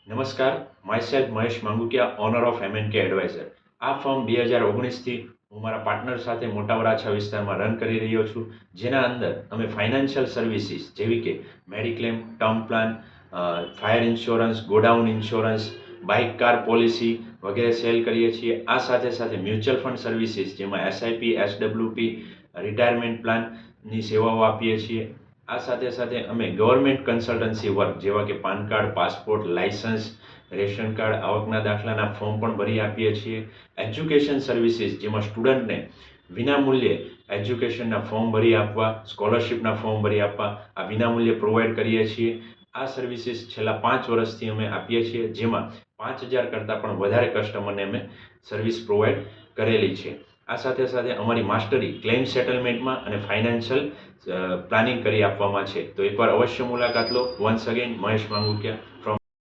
નમસ્કાર, myself Mahesh Mangukiya, honour of M&K adviser. આ firm 2019થી હું મારા પાર્ટનર સાથે મોટા વરાછા વિસ્તારમાં રન કરી રહ્યો છું, જેના અંદર અમે ફાઇનાન્શિયલ સર્વિસીસ જેવી કે mediclaim, term plan, fire insurance, godown insurance, bike car policy વગેરે સેલ કરીએ છીએ. આ સાથે સાથે મ્યુચ્યુઅલ ફંડ સર્વિસીસ જેમાં SIP, SWP, રિટાયરમેન્ટ પ્લાનની સેવાઓ આપીએ છીએ. આ સાથે સાથે અમે ગવર્મેન્ટ કન્સલ્ટન્સી વર્ક જેવા કે PAN card, passport, licence, ration card, આવકના દાખલાના ફોર્મ પણ ભરી આપીએ છીએ. એજ્યુકેશન સર્વિસીસ જેમાં સ્ટુડન્ટને વિનામૂલ્યે એજ્યુકેશનના ફોર્મ ભરી આપવા, સ્કોલરશિપના ફોર્મ ભરી આપવા આ વિનામૂલ્યે પ્રોવાઈડ કરીએ છીએ. આ સર્વિસીસ છેલ્લા 5 વર્ષથી અમે આપીએ છીએ, જેમાં 5000 કરતાં પણ વધારે કસ્ટમરને અમે સર્વિસ પ્રોવાઈડ કરેલી છે. આ સાથે સાથે અમારી માસ્ટરી ક્લેમ સેટલમેન્ટમાં અને ફાઇનાન્શિયલ પ્લાનિંગ કરી આપવામાં છે. તો એકવાર અવશ્ય મુલાકાત લો. Once again Mahesh Mangukiya.